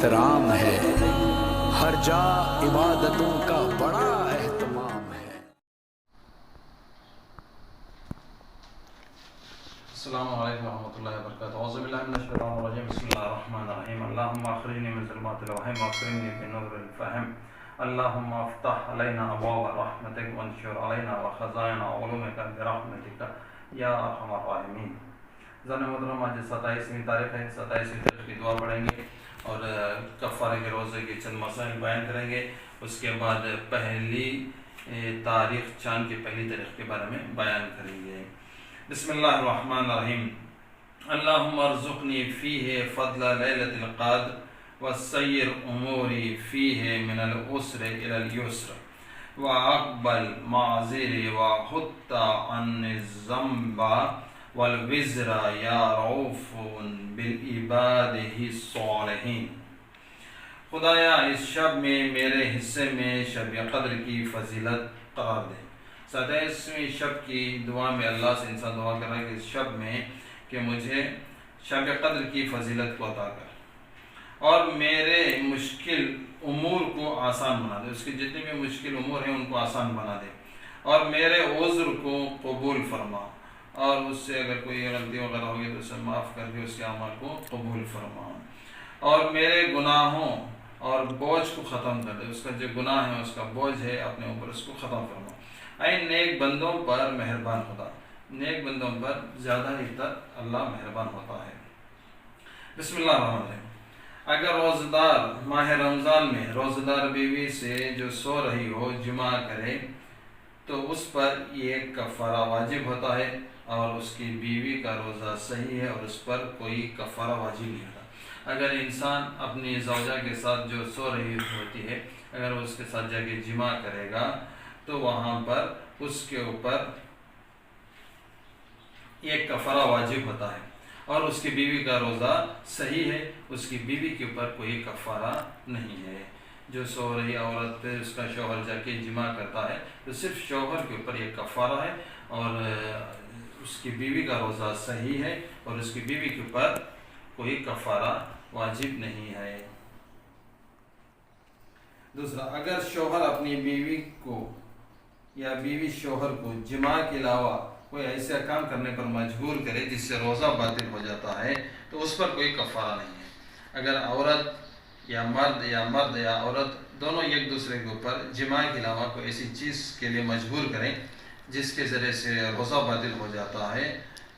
احترام ہے، ہر جا عبادتوں کا بڑا اہتمام ہے۔ السلام علیکم ورحمۃ اللہ وبرکاتہ۔ اعوذ باللہ من الشیطان الرجیم، بسم اللہ الرحمن الرحیم۔ اللہم اخرجنی من ظلمات الوہم واکرمنی بنور الفہم، اللہم افتح علینا ابواب رحمتک وانشر علینا وخزائن علومک برحمتک یا ارحم الراحمین۔ زن محترم، آج 27ویں تاریخ ہے، 27ویں تاریخ کی دعا پڑھیں گے اور کفارے کے روزے کے چند مسائل بیان کریں گے۔ اس کے بعد پہلی تاریخ، چاند کی پہلی تاریخ کے بارے میں بیان کریں گے۔ بسم اللہ الرحمن الرحیم۔ اللہم ارزقنی فیہ فضل لیلۃ القدر وسیر اموری فیہ من العسر الی اليسر واقبل معذری وحط عن الذنب والوزر یا رؤوف بالعباد الصالحین۔ خدایا اس شب میں میرے حصے میں شب قدر کی فضیلت قرار دے۔ 27ویں شب کی دعا میں اللہ سے انسان دعا کر رہا ہے کہ اس شب میں کہ مجھے شب قدر کی فضیلت کو عطا کر اور میرے مشکل امور کو آسان بنا دے، اس کے جتنے بھی مشکل امور ہیں ان کو آسان بنا دے، اور میرے عذر کو قبول فرما، اور اس سے اگر کوئی غلطی وغیرہ ہوگی تو اسے معاف کر کے اس کے اعمال کو قبول فرما، اور میرے گناہوں اور بوجھ کو ختم کر دے، اس کا جو گناہ ہے، اس کا بوجھ ہے اپنے اوپر، اس کو ختم فرما۔ اے نیک بندوں پر مہربان خدا، نیک بندوں پر زیادہ ہی تر اللہ مہربان ہوتا ہے۔ بسم اللہ الرحمن الرحیم۔ اگر روزہ دار ماہ رمضان میں روزہ دار بیوی سے جو سو رہی ہو جمع کرے تو اس پر یہ کفارہ واجب ہوتا ہے، اور اس کی بیوی کا روزہ صحیح ہے اور اس پر کوئی کفارہ واجب نہیں ہوتا۔ اگر انسان اپنی زوجہ کے ساتھ جو سو رہی ہوتی ہے، اگر وہ اس کے ساتھ جا کے جمع کرے گا تو وہاں پر اس کے اوپر ایک کفارہ واجب ہوتا ہے، اور اس کی بیوی کا روزہ صحیح ہے، اس کی بیوی کے اوپر کوئی کفارہ نہیں ہے۔ جو سو رہی عورت پہ اس کا شوہر جا کے جمع کرتا ہے تو صرف شوہر کے اوپر ایک کفارہ ہے، اور اس کی بیوی کا روزہ صحیح ہے اور اس کی بیوی کے اوپر کوئی کفارہ واجب نہیں ہے۔ دوسرا، اگر شوہر اپنی بیوی کو یا بیوی شوہر کو جماع کے علاوہ کوئی ایسا کام کرنے پر مجبور کرے جس سے روزہ باطل ہو جاتا ہے تو اس پر کوئی کفارہ نہیں ہے۔ اگر عورت یا مرد یا عورت دونوں ایک دوسرے کے اوپر جماع کے علاوہ کوئی ایسی چیز کے لیے مجبور کریں جس کے ذریعے سے روزہ باطل ہو جاتا ہے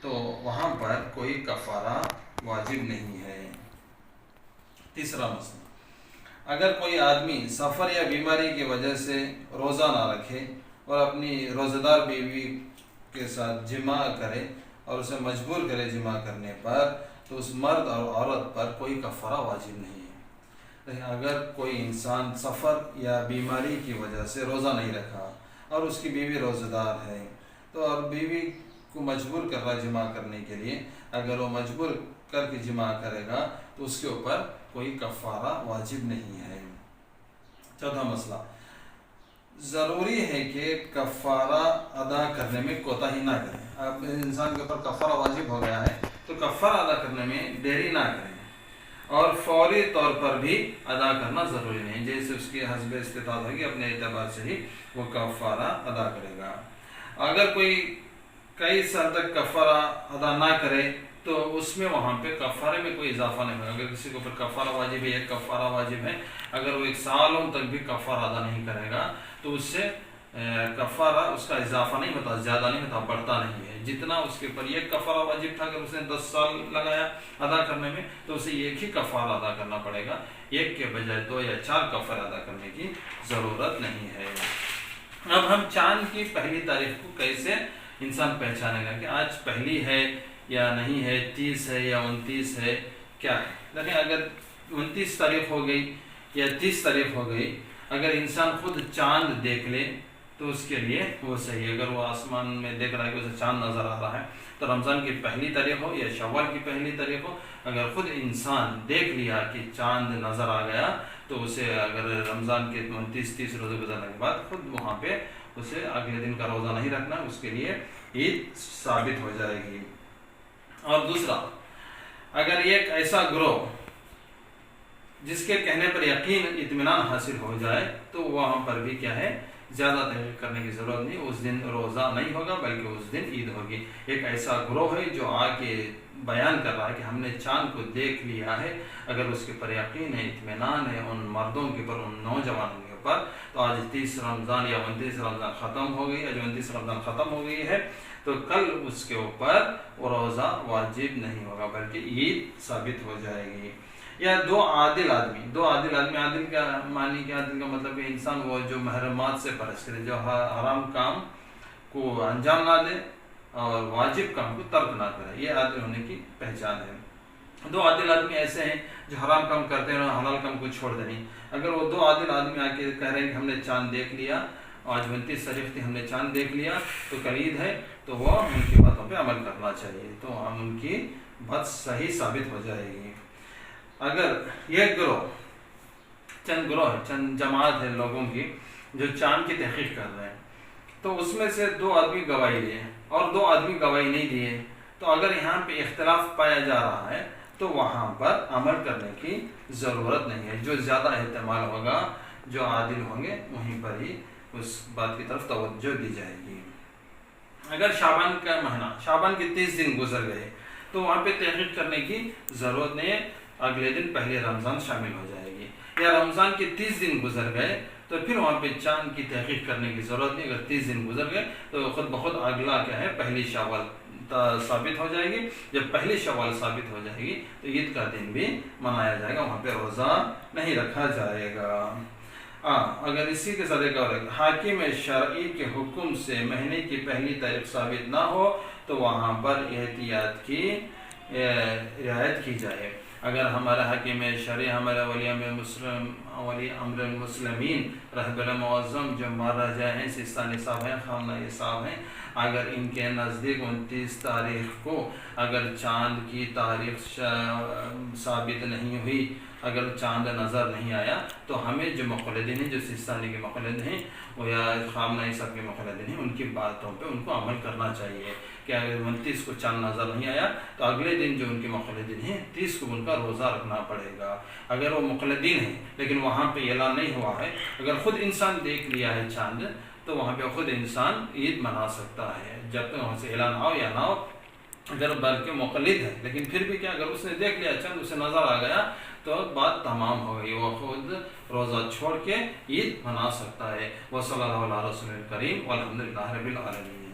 تو وہاں پر کوئی کفارہ واجب نہیں ہے۔ تیسرا مسئلہ، اگر کوئی آدمی سفر یا بیماری کی وجہ سے روزہ نہ رکھے اور اپنی روزہ دار بیوی کے ساتھ جماع کرے اور اسے مجبور کرے جماع کرنے پر تو اس مرد اور عورت پر کوئی کفارہ واجب نہیں ہے۔ اگر کوئی انسان سفر یا بیماری کی وجہ سے روزہ نہیں رکھا اور اس کی بیوی روزہ دار ہے تو اور بیوی کو مجبور کر رہا ہے جماع کرنے کے لیے، اگر وہ مجبور کر کے جماع کرے گا تو اس کے اوپر کوئی کفارہ واجب نہیں ہے۔ چوتھا مسئلہ، ضروری ہے کہ کفارہ ادا کرنے میں کوتاہی نہ کریں۔ اب انسان کے اوپر کفارہ واجب ہو گیا ہے تو کفارہ ادا کرنے میں دیری نہ کریں، اور فوری طور پر بھی ادا کرنا ضروری نہیں، جیسے اس کی حسب استطاعت ہوگی اپنے اعتبار سے ہی وہ کفارہ ادا کرے گا۔ اگر کوئی کئی سال تک کفارہ ادا نہ کرے تو اس میں وہاں پہ کفارے میں کوئی اضافہ نہیں ہوگا۔ اگر کسی کے اوپر کفارہ واجب ہے، ایک کفارہ واجب ہے، اگر وہ 1 سالوں تک بھی کفارہ ادا نہیں کرے گا تو اس سے کفارہ اس کا اضافہ نہیں ہوتا، زیادہ نہیں ہوتا، بڑھتا نہیں ہے۔ جتنا اس کے اوپر ایک کفارہ واجب تھا، اگر اس نے 10 سال لگایا ادا کرنے میں تو اسے ایک ہی کفارہ ادا کرنا پڑے گا، ایک کے بجائے 2 یا 4 کفارہ ادا کرنے کی ضرورت نہیں ہے۔ اب ہم چاند کی پہلی تاریخ کو کیسے انسان پہچانے گا کہ آج پہلی ہے یا نہیں ہے، 30 ہے یا 29 ہے، کیا ہے؟ دیکھیں، اگر 29 تاریخ ہو گئی یا 30 تاریخ ہو گئی، اگر انسان خود چاند دیکھ لے تو اس کے لیے وہ صحیح ہے۔ اگر وہ آسمان میں دیکھ رہا ہے کہ اسے چاند نظر آ رہا ہے تو رمضان کی پہلی تاریخ ہو یا شوال کی پہلی تاریخ ہو، اگر خود انسان دیکھ لیا کہ چاند نظر آ گیا تو اسے اگر رمضان کے 29-30 روزے گزرنے کے بعد خود وہاں پہ اسے اگلے دن کا روزہ نہیں رکھنا، اس کے لیے عید ثابت ہو جائے گی۔ اور دوسرا، اگر ایک ایسا گروہ جس کے کہنے پر یقین اطمینان حاصل ہو جائے تو وہاں پر بھی کیا ہے زیادہ تحقیق کرنے کی ضرورت نہیں، اس دن روزہ نہیں ہوگا بلکہ اس دن عید ہوگی۔ ایک ایسا گروہ ہے جو آ کے بیان کر رہا ہے کہ ہم نے چاند کو دیکھ لیا ہے، اگر اس کے پر یقین ہے، اطمینان ہے ان مردوں کے پر، ان نوجوانوں کے پر، تو آج 30 رمضان یا 29 رمضان ختم ہو گئی، آج 29 رمضان ختم ہو گئی ہے، تو کل اس کے اوپر روزہ واجب نہیں ہوگا بلکہ عید ثابت ہو جائے گی۔ یا دو عادل آدمی، عادل کا معنی کیا؟ عادل کا مطلب کہ انسان وہ جو محرمات سے پرہیز کرے، جو حرام کام کو انجام نہ دے اور واجب کام کو ترک نہ کرے، یہ عادل ہونے کی پہچان ہے۔ دو عادل آدمی ایسے ہیں جو حرام کام کرتے ہیں اور حلال کام کو چھوڑ دیں۔ اگر وہ دو عادل آدمی آ کے کہہ رہے ہیں کہ ہم نے چاند دیکھ لیا، آج 29 تاریخ تھی، ہم نے چاند دیکھ لیا تو کل عید ہے، تو وہ ان کی باتوں پہ عمل کرنا چاہیے، تو ہم ان کی بات صحیح ثابت ہو جائے گی۔ اگر یہ گروہ چند جماعت ہے لوگوں کی جو چاند کی تحقیق کر رہے ہیں، تو اس میں سے 2 آدمی گواہی دیے اور 2 آدمی گواہی نہیں دیے، تو اگر یہاں پہ اختلاف پایا جا رہا ہے تو وہاں پر عمل کرنے کی ضرورت نہیں ہے، جو زیادہ احتمال ہوگا، جو عادل ہوں گے وہیں پر ہی اس بات کی طرف توجہ دی جائے گی۔ اگر شعبان کا مہینہ، شعبان کے 30 دن گزر گئے تو وہاں پہ تحقیق کرنے کی ضرورت نہیں ہے، اگلے دن پہلے رمضان شامل ہو جائے گی۔ یا رمضان کے 30 دن گزر گئے تو پھر وہاں پہ چاند کی تحقیق کرنے کی ضرورت نہیں، اگر 30 دن گزر گئے تو خود بخود اگلا کیا ہے پہلی شوال ثابت ہو جائے گی۔ جب پہلی شوال ثابت ہو جائے گی تو عید کا دن بھی منایا جائے گا، وہاں پہ روزہ نہیں رکھا جائے گا۔ اگر اسی کے ساتھ ایک اور حاکم شرعی کے حکم سے مہینے کی پہلی تاریخ ثابت نہ ہو تو وہاں پر احتیاط کی رعایت کی جائے۔ اگر ہمارا حاکم شرعی، ہمارا ولی امر المسلمین رہبر معظم جو مہاراجا ہیں، سستانی صاحب ہیں، خامنہ صاحب ہیں، اگر ان کے نزدیک 29 تاریخ کو اگر چاند کی تاریخ ثابت نہیں ہوئی، اگر چاند نظر نہیں آیا، تو ہمیں جو مقلدین ہیں، جو سستانی کے مقلد ہیں وہ یا خامنہ صاحب کے مقلدین ہیں، ان کی باتوں پہ ان کو عمل کرنا چاہیے کہ اگر 29 کو چاند نظر نہیں آیا تو اگلے دن جو ان کے مقلدین ہیں 30 کو ان کا روزہ رکھنا پڑے گا۔ اگر وہ مقلدین ہیں لیکن وہاں پہ اعلان نہیں ہوا ہے، اگر خود انسان دیکھ لیا ہے چاند تو وہاں پہ خود انسان عید منا سکتا ہے، جب تک وہاں سے اعلان ہو یا نہ ہو۔ اگر بلکہ مقلد ہے لیکن پھر بھی کیا، اگر اس نے دیکھ لیا چاند، اسے نظر آ گیا تو بات تمام ہو گئی، وہ خود روزہ چھوڑ کے عید منا سکتا ہے۔ وصلی اللہ علیہ رسول کریم والحمد للہ رب العالمین۔